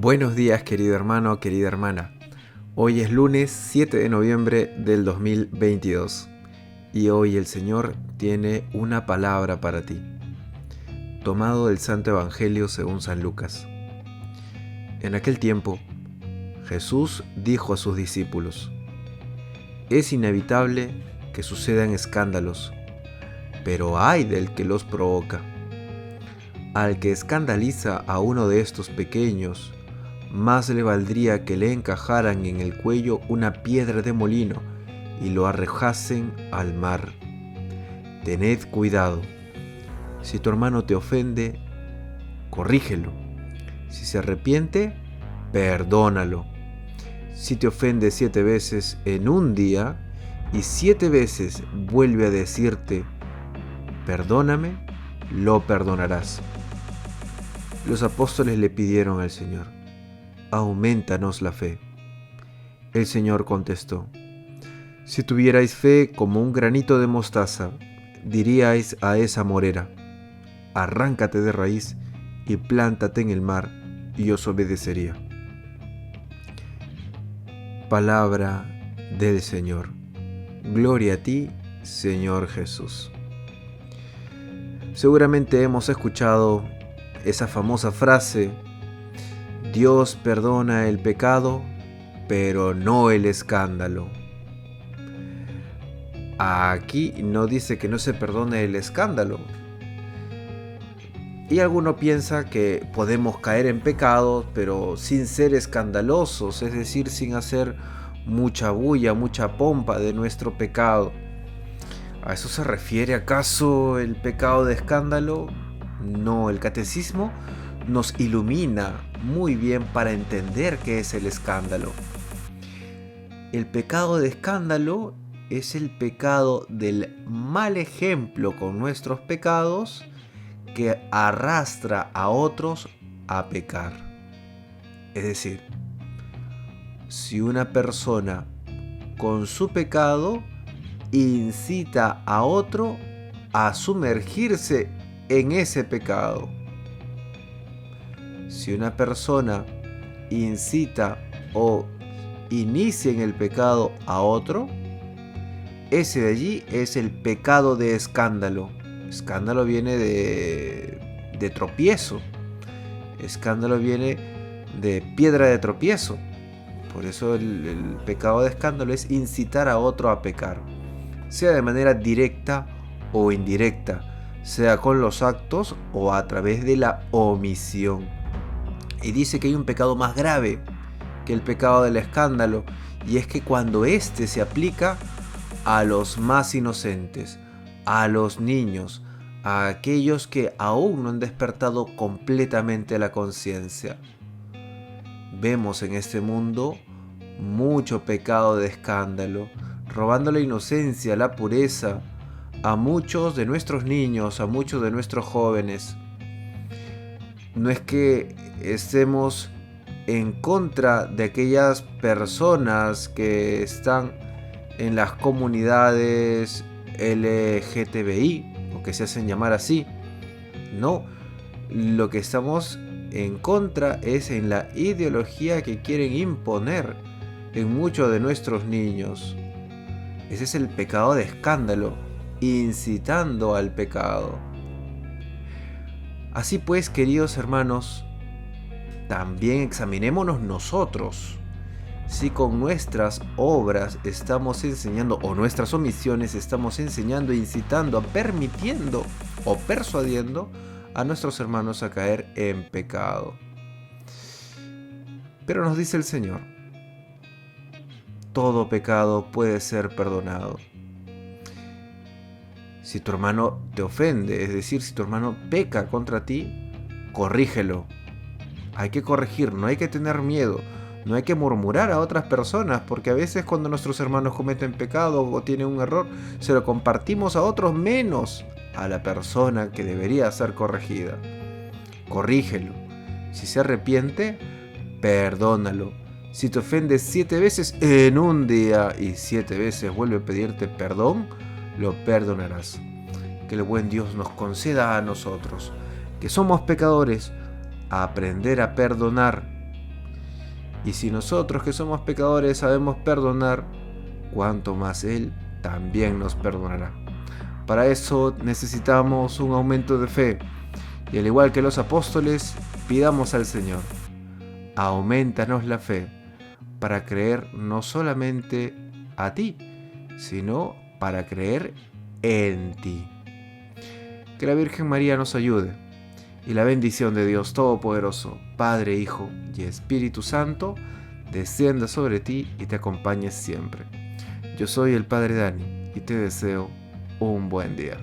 Buenos días, querido hermano, querida hermana. Hoy es lunes 7 de noviembre del 2022 y hoy el Señor tiene una palabra para ti, tomado del Santo Evangelio según San Lucas. En aquel tiempo, Jesús dijo a sus discípulos: es inevitable que sucedan escándalos, pero ay del que los provoca. Al que escandaliza a uno de estos pequeños, más le valdría que le encajaran en el cuello una piedra de molino y lo arrojasen al mar. Tened cuidado. Si tu hermano te ofende, corrígelo. Si se arrepiente, perdónalo. Si te ofende 7 veces en un día y 7 veces vuelve a decirte, perdóname, lo perdonarás. Los apóstoles le pidieron al Señor: aumentanos la fe. El Señor contestó: si tuvierais fe como un granito de mostaza, diríais a esa morera: arráncate de raíz y plántate en el mar, y os obedecería. Palabra del Señor. Gloria a ti, Señor Jesús. Seguramente hemos escuchado esa famosa frase: Dios perdona el pecado, pero no el escándalo. Aquí no dice que no se perdone el escándalo. Y alguno piensa que podemos caer en pecado, pero sin ser escandalosos, es decir, sin hacer mucha bulla, mucha pompa de nuestro pecado. ¿A eso se refiere acaso el pecado de escándalo? No, el catecismo nos ilumina muy bien para entender qué es el escándalo. El pecado de escándalo es el pecado del mal ejemplo con nuestros pecados que arrastra a otros a pecar. Es decir, si una persona con su pecado incita a otro a sumergirse en ese pecado. Si una persona incita o inicia en el pecado a otro, ese de allí es el pecado de escándalo. Escándalo viene de tropiezo. Escándalo viene de piedra de tropiezo. Por eso el pecado de escándalo es incitar a otro a pecar, sea de manera directa o indirecta, sea con los actos o a través de la omisión. Y dice que hay un pecado más grave que el pecado del escándalo, y es que cuando éste se aplica a los más inocentes, a los niños, a aquellos que aún no han despertado completamente la conciencia. Vemos en este mundo mucho pecado de escándalo, robando la inocencia, la pureza a muchos de nuestros niños, a muchos de nuestros jóvenes. No es que estemos en contra de aquellas personas que están en las comunidades LGTBI o que se hacen llamar así. No, lo que estamos en contra es en la ideología que quieren imponer en muchos de nuestros niños. Ese es el pecado de escándalo, incitando al pecado. Así pues, queridos hermanos, también examinémonos nosotros. Si con nuestras obras estamos enseñando, o nuestras omisiones estamos enseñando, incitando, permitiendo o persuadiendo a nuestros hermanos a caer en pecado. Pero nos dice el Señor: todo pecado puede ser perdonado. Si tu hermano te ofende, es decir, si tu hermano peca contra ti, corrígelo. Hay que corregir, no hay que tener miedo, no hay que murmurar a otras personas, porque a veces cuando nuestros hermanos cometen pecado o tienen un error, se lo compartimos a otros menos a la persona que debería ser corregida. Corrígelo. Si se arrepiente, perdónalo. Si te ofendes 7 veces en un día y 7 veces vuelve a pedirte perdón, lo perdonarás. Que el buen Dios nos conceda a nosotros, que somos pecadores, a aprender a perdonar Y si nosotros que somos pecadores sabemos perdonar, cuánto más Él también nos perdonará. Para eso necesitamos un aumento de fe. Y al igual que los apóstoles, pidamos al Señor: aumentanos la fe para creer no solamente a ti, sino para creer en ti. Que la Virgen María nos ayude y la bendición de Dios Todopoderoso, Padre, Hijo y Espíritu Santo, descienda sobre ti y te acompañe siempre. Yo soy el Padre Dani y te deseo un buen día.